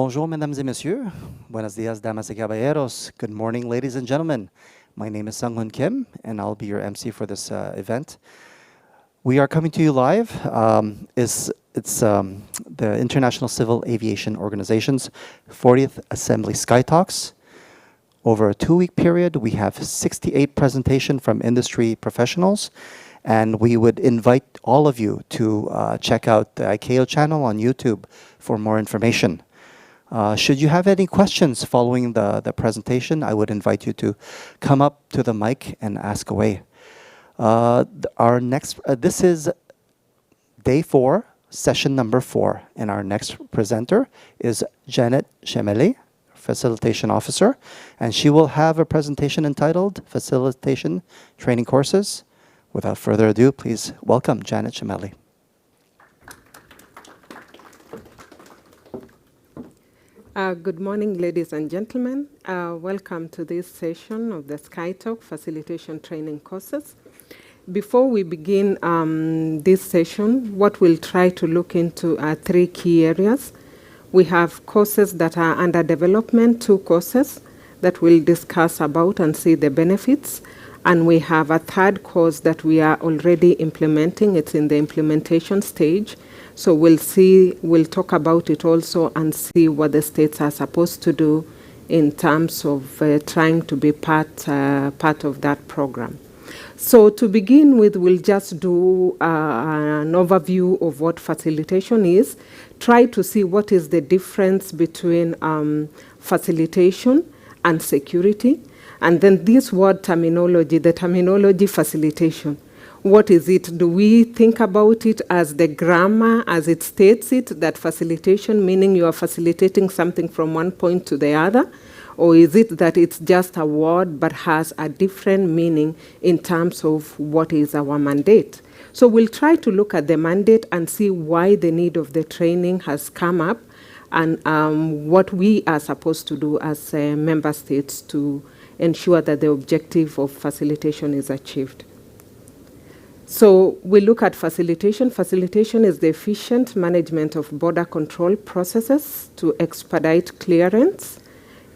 Bonjour, mesdames et messieurs. Buenos dias, damas y caballeros. Good morning, ladies and gentlemen. My name is Sung-Hoon Kim, and I'll be your MC for this event. We are coming to you live. It's the International Civil Aviation Organization's 40th Assembly SkyTalks. Over a 2-week period, we have 68 presentations from industry professionals, and we would invite all of you to check out the ICAO channel on YouTube for more information. Should you have any questions following the presentation, I would invite you to come up to the mic and ask away. This is day 4, session number 4, and our next presenter is Janet Chemeli, Facilitation Officer, and she will have a presentation entitled Facilitation Training Courses. Without further ado, please welcome Janet Chemeli. Good morning, ladies and gentlemen. Welcome to this session of the SkyTalk Facilitation Training Courses. Before we begin this session, what we'll try to look into are 3 key areas. We have courses that are under development, 2 courses that we'll discuss about and see the benefits. And we have a 3rd course that we are already implementing. It's in the implementation stage. So we'll talk about it also and see what the states are supposed to do in terms of trying to be part of that program. So to begin with, we'll just do an overview of what facilitation is, try to see what is the difference between facilitation and security, and then this word terminology, the terminology facilitation. What is it? Do we think about it as the grammar, as it states it, that facilitation, meaning you are facilitating something from one point to the other? Or is it that it's just a word but has a different meaning in terms of what is our mandate? So we'll try to look at the mandate and see why the need of the training has come up and what we are supposed to do as member states to ensure that the objective of facilitation is achieved. So we look at facilitation. Facilitation is the efficient management of border control processes to expedite clearance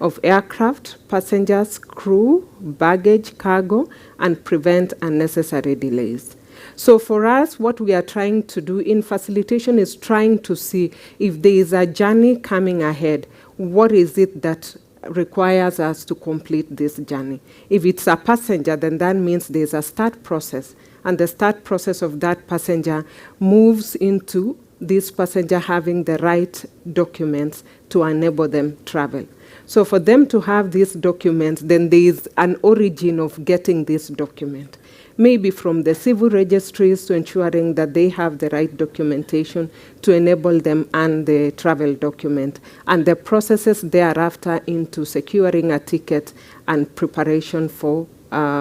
of aircraft, passengers, crew, baggage, cargo, and prevent unnecessary delays. So for us, what we are trying to do in facilitation is trying to see if there is a journey coming ahead, what is it that requires us to complete this journey. If it's a passenger, then that means there's a start process, and the start process of that passenger moves into this passenger having the right documents to enable them travel. So for them to have these documents, then there is an origin of getting this document. Maybe from the civil registries to ensuring that they have the right documentation to enable them and the travel document, and the processes thereafter into securing a ticket and preparation for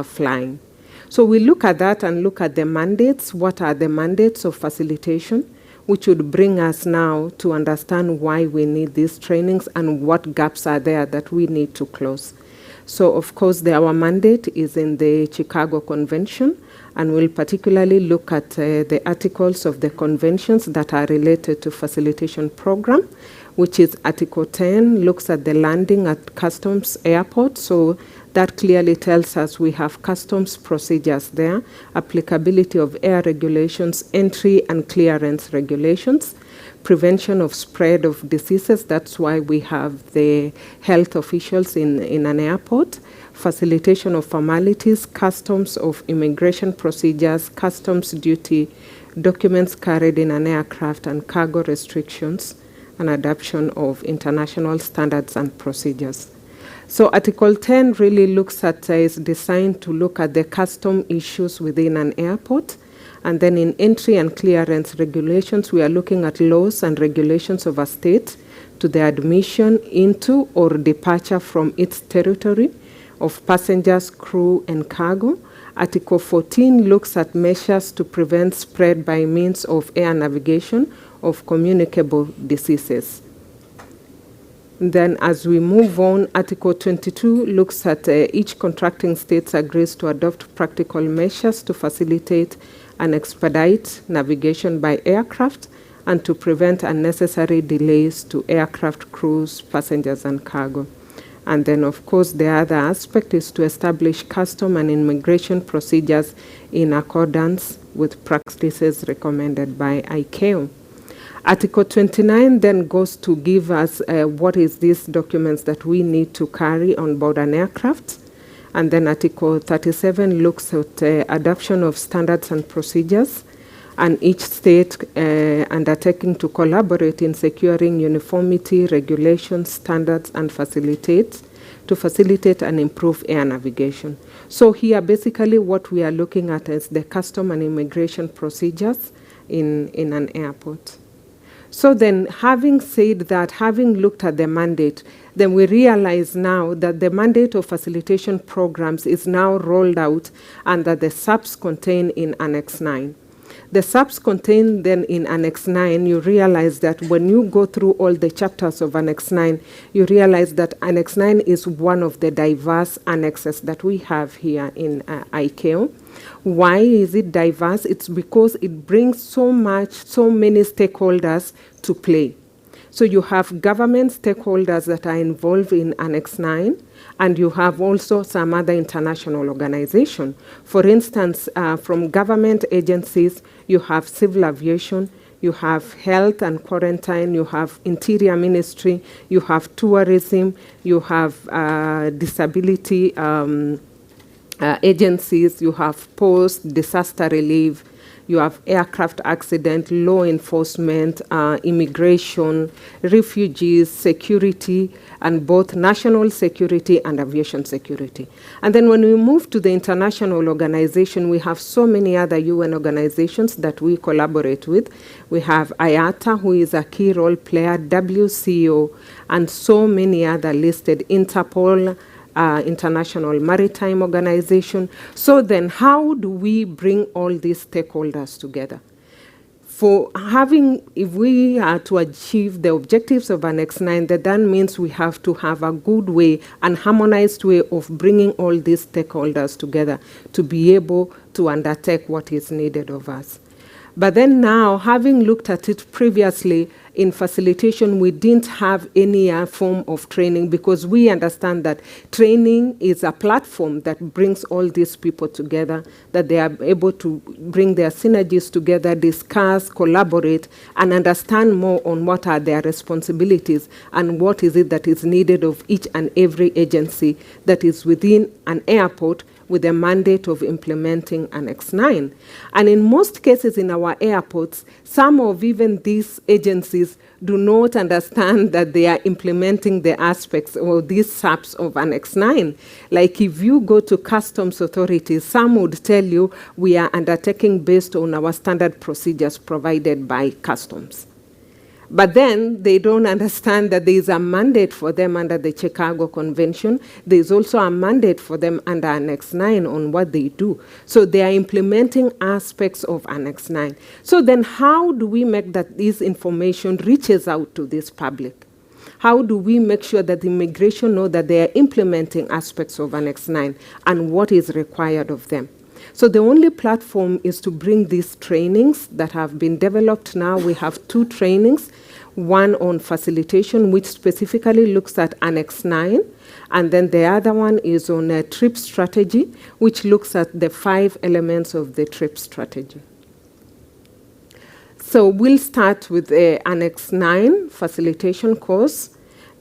flying. So we look at that and look at the mandates. What are the mandates of facilitation? Which would bring us now to understand why we need these trainings and what gaps are there that we need to close. So, of course, our mandate is in the Chicago Convention, and we'll particularly look at the articles of the conventions that are related to facilitation program, which is Article 10, looks at the landing at customs airport. So that clearly tells us we have customs procedures there, applicability of air regulations, entry and clearance regulations, prevention of spread of diseases. That's why we have the health officials in an airport, facilitation of formalities, customs of immigration procedures, customs duty, documents carried in an aircraft and cargo restrictions, and adoption of international standards and procedures. So Article 10 really looks at, is designed to look at the custom issues within an airport. And then in entry and clearance regulations, we are looking at laws and regulations of a state to the admission into or departure from its territory of passengers, crew, and cargo. Article 14 looks at measures to prevent spread by means of air navigation of communicable diseases. Then as we move on, Article 22 looks at each contracting state agrees to adopt practical measures to facilitate and expedite navigation by aircraft and to prevent unnecessary delays to aircraft crews, passengers, and cargo. And then, of course, the other aspect is to establish custom and immigration procedures in accordance with practices recommended by ICAO. Article 29 then goes to give us what is these documents that we need to carry on board an aircraft. And then Article 37 looks at adoption of standards and procedures, and each state undertaking to collaborate in securing uniformity, regulations, standards, and to facilitate and improve air navigation. So here, basically, what we are looking at is the custom and immigration procedures in an airport. So then, having said that, having looked at the mandate, then we realize now that the mandate of facilitation programs is now rolled out and that the SAPs contained in Annex IX. The SAPs contained then in Annex IX, you realize that when you go through all the chapters of Annex IX, you realize that Annex IX is one of the diverse annexes that we have here in ICAO. Why is it diverse? It's because it brings so many stakeholders to play. So you have government stakeholders that are involved in Annex IX, and you have also some other international organizations. For instance, from government agencies, you have civil aviation, you have health and quarantine, you have interior ministry, you have tourism, you have disability agencies, you have post, disaster relief, you have aircraft accident, law enforcement, immigration, refugees, security, and both national security and aviation security. And then when we move to the international organization, we have so many other UN organizations that we collaborate with. We have IATA, who is a key role player, WCO, and so many other listed, Interpol, International Maritime Organization. So then how do we bring all these stakeholders together? If we are to achieve the objectives of Annex IX, that means we have to have a good way and harmonized way of bringing all these stakeholders together to be able to undertake what is needed of us. But then now, having looked at it previously, in facilitation, we didn't have any form of training because we understand that training is a platform that brings all these people together, that they are able to bring their synergies together, discuss, collaborate, and understand more on what are their responsibilities and what is it that is needed of each and every agency that is within an airport with a mandate of implementing Annex IX. And in most cases in our airports, some of even these agencies do not understand that they are implementing the aspects or these SAPs of Annex IX. Like if you go to customs authorities, some would tell you we are undertaking based on our standard procedures provided by customs. But then they don't understand that there is a mandate for them under the Chicago Convention. There is also a mandate for them under Annex IX on what they do. So they are implementing aspects of Annex IX. So then how do we make that this information reaches out to this public? How do we make sure that the immigration know that they are implementing aspects of Annex IX and what is required of them? So the only platform is to bring these trainings that have been developed now. We have 2 trainings, one on facilitation, which specifically looks at Annex IX, and then the other one is on a trip strategy, which looks at the 5 elements of the trip strategy. So we'll start with the Annex IX facilitation course.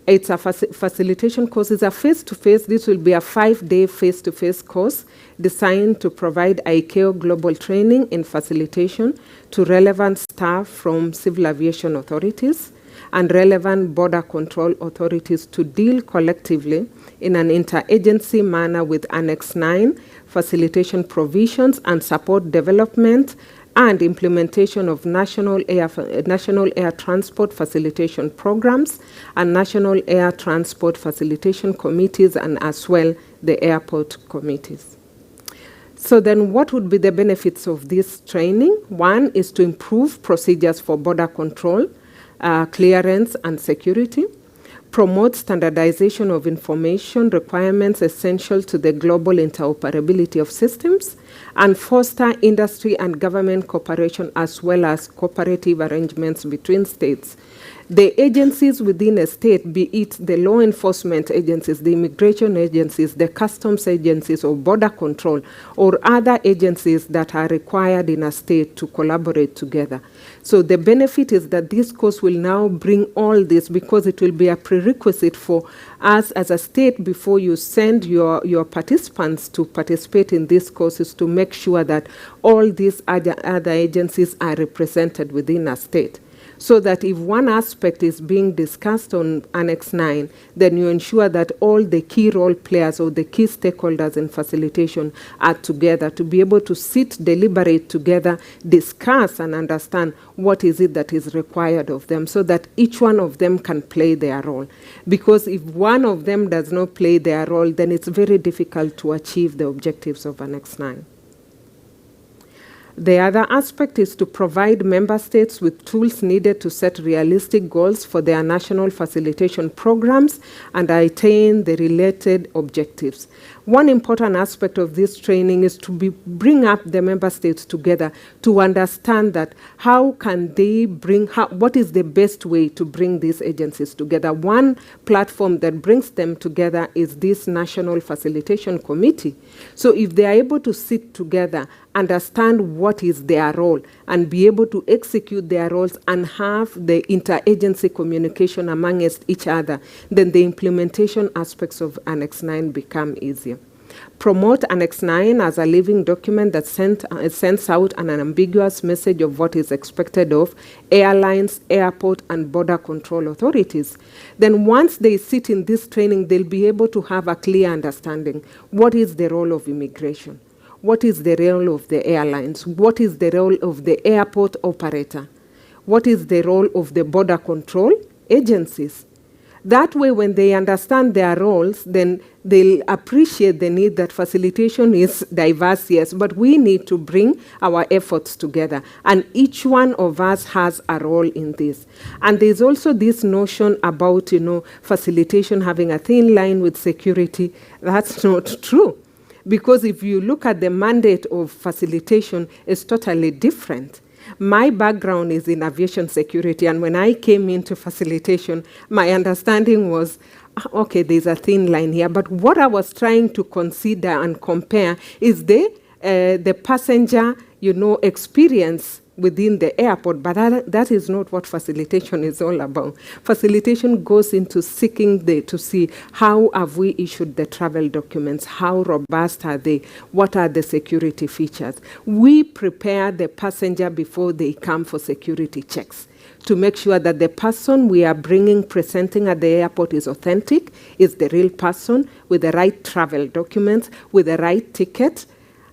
It's a facilitation course. It's a face-to-face. This will be a 5-day face-to-face course designed to provide ICAO global training in facilitation to relevant staff from civil aviation authorities and relevant border control authorities to deal collectively in an interagency manner with Annex IX facilitation provisions and support development and implementation of national air transport facilitation programs and national air transport facilitation committees, and as well the airport committees. So then what would be the benefits of this training? One is to improve procedures for border control, clearance, and security, promote standardization of information requirements essential to the global interoperability of systems, and foster industry and government cooperation as well as cooperative arrangements between states. The agencies within a state, be it the law enforcement agencies, the immigration agencies, the customs agencies, or border control, or other agencies that are required in a state to collaborate together. So the benefit is that this course will now bring all this, because it will be a prerequisite for us as a state before you send your participants to participate in these courses, to make sure that all these other agencies are represented within a state. So that if one aspect is being discussed on Annex IX, then you ensure that all the key role players or the key stakeholders in facilitation are together to be able to sit, deliberate together, discuss and understand what is it that is required of them, so that each one of them can play their role. Because if one of them does not play their role, then it's very difficult to achieve the objectives of Annex IX. The other aspect is to provide member states with tools needed to set realistic goals for their national facilitation programs and attain the related objectives. One important aspect of this training is to bring up the member states together to understand that how can they what is the best way to bring these agencies together. One platform that brings them together is this National Facilitation Committee. So if they are able to sit together, understand what is their role, and be able to execute their roles and have the interagency communication amongst each other, then the implementation aspects of Annex IX become easier. Promote Annex IX as a living document that sends out an unambiguous message of what is expected of airlines, airport, and border control authorities. Then once they sit in this training, they'll be able to have a clear understanding. What is the role of immigration? What is the role of the airlines? What is the role of the airport operator? What is the role of the border control agencies? That way, when they understand their roles, then they'll appreciate the need that facilitation is diverse, yes, but we need to bring our efforts together. And each one of us has a role in this. And there's also this notion about, facilitation having a thin line with security. That's not true. Because if you look at the mandate of facilitation, it's totally different. My background is in aviation security, and when I came into facilitation, my understanding was, okay, there's a thin line here, but what I was trying to consider and compare is the passenger, experience within the airport, but that is not what facilitation is all about. Facilitation goes into seeking to see how have we issued the travel documents, how robust are they, what are the security features. We prepare the passenger before they come for security checks to make sure that the person we are presenting at the airport is authentic, is the real person with the right travel documents, with the right ticket,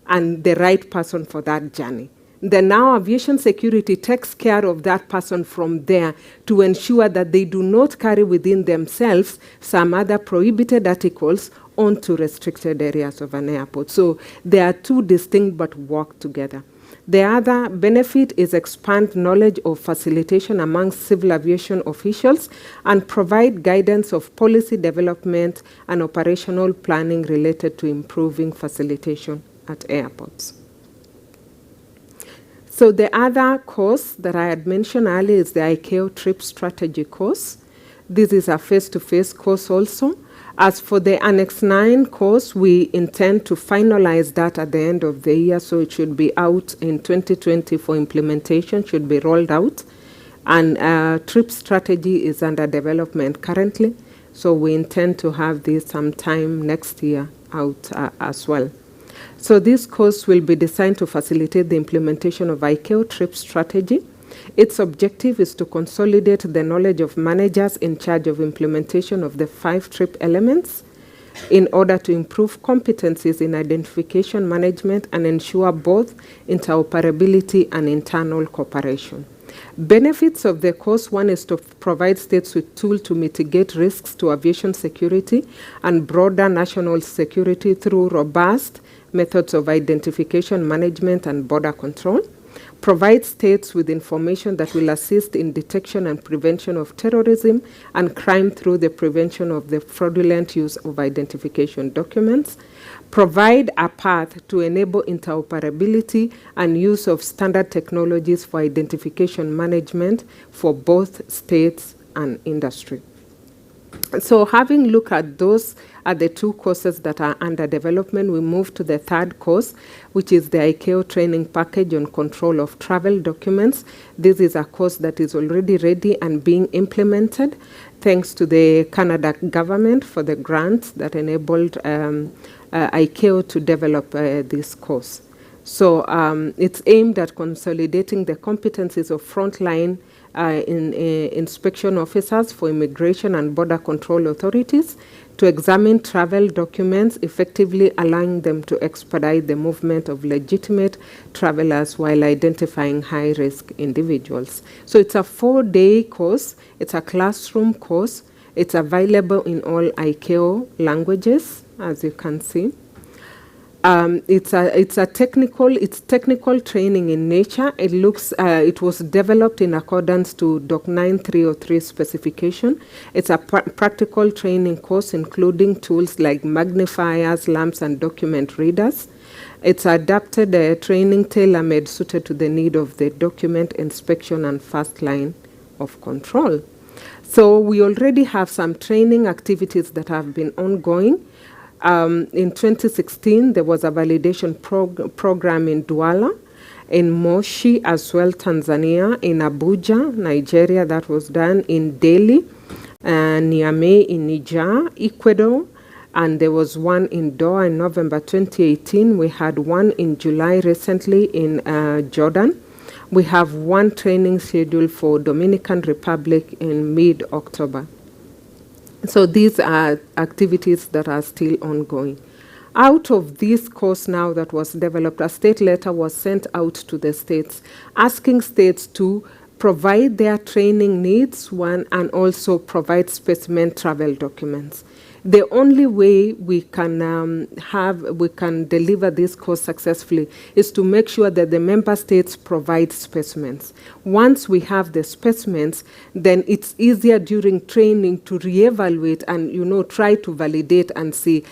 and the right person for that journey. Then now aviation security takes care of that person from there to ensure that they do not carry within themselves some other prohibited articles onto restricted areas of an airport. So they are two distinct but work together. The other benefit is expand knowledge of facilitation among civil aviation officials and provide guidance of policy development and operational planning related to improving facilitation at airports. So the other course that I had mentioned earlier is the ICAO Trip Strategy course. This is a face-to-face course also. As for the Annex IX course, we intend to finalize that at the end of the year, so it should be out in 2020 for implementation, should be rolled out. And Trip Strategy is under development currently, so we intend to have this sometime next year out as well. So this course will be designed to facilitate the implementation of ICAO Trip Strategy. Its objective is to consolidate the knowledge of managers in charge of implementation of the 5 trip elements in order to improve competencies in identification management and ensure both interoperability and internal cooperation. Benefits of the course: one is to provide states with tools to mitigate risks to aviation security and broader national security through robust methods of identification management and border control. provide states with information that will assist in detection and prevention of terrorism and crime through the prevention of the fraudulent use of identification documents, provide a path to enable interoperability and use of standard technologies for identification management for both states and industry. So having looked at those are the two courses that are under development, we move to the third course, which is the ICAO Training Package on Control of Travel Documents. This is a course that is already ready and being implemented thanks to the Canada government for the grants that enabled ICAO to develop this course. So it's aimed at consolidating the competencies of frontline inspection officers for immigration and border control authorities to examine travel documents, effectively allowing them to expedite the movement of legitimate travelers while identifying high-risk individuals. So it's a 4-day course. It's a classroom course. It's available in all ICAO languages, as you can see. It's technical training in nature. It was developed in accordance to Doc 9303 specification. It's a practical training course including tools like magnifiers, lamps, and document readers. It's adapted training tailor-made suited to the need of the document inspection and first line of control. So we already have some training activities that have been ongoing. In 2016, there was a validation program in Douala, in Moshi as well, Tanzania, in Abuja, Nigeria, that was done in Delhi, Niamey in Niger, Ecuador, and there was one in Doha in November 2018. We had one in July recently in Jordan. We have one training scheduled for Dominican Republic in mid-October. So these are activities that are still ongoing. Out of this course now that was developed, a state letter was sent out to the states, asking states to provide their training needs, and also provide specimen travel documents. The only way we can deliver this course successfully is to make sure that the member states provide specimens. Once we have the specimens, then it's easier during training to reevaluate and try to validate and see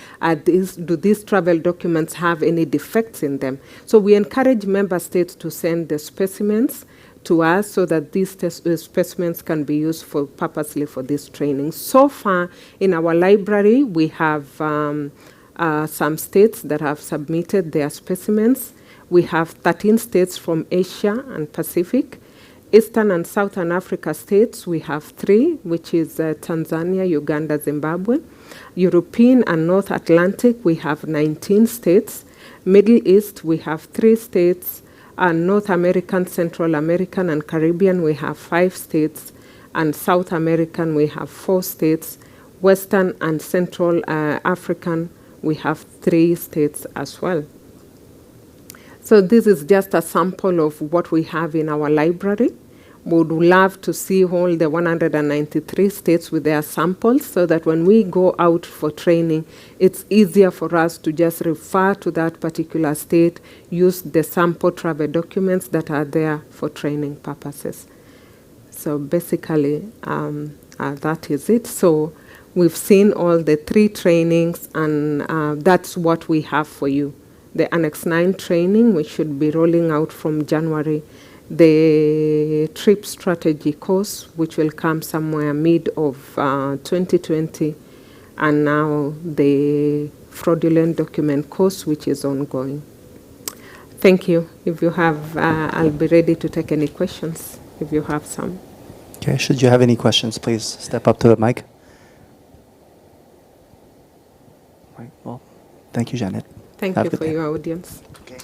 do these travel documents have any defects in them. So we encourage member states to send the specimens to us so that these specimens can be used purposely for this training. So far in our library, we have some states that have submitted their specimens. We have 13 states from Asia and Pacific. Eastern and Southern Africa states, we have 3, which is Tanzania, Uganda, Zimbabwe. European and North Atlantic, we have 19 states. Middle East, we have 3 states. North American, Central American, and Caribbean, we have 5 states. And South American, we have 4 states. Western and Central African, we have 3 states as well. So this is just a sample of what we have in our library. We would love to see all the 193 states with their samples so that when we go out for training, it's easier for us to just refer to that particular state, use the sample travel documents that are there for training purposes. So basically, that is it. So we've seen all the 3 trainings, and that's what we have for you. The Annex IX training, which should be rolling out from January. The trip strategy course, which will come somewhere mid of 2020, and now the fraudulent document course, which is ongoing. Thank you. If you have, I'll be ready to take any questions if you have some. Okay, should you have any questions, please step up to the mic. Right, well, thank you, Janet. Thank Have you a good for day. your audience. Okay.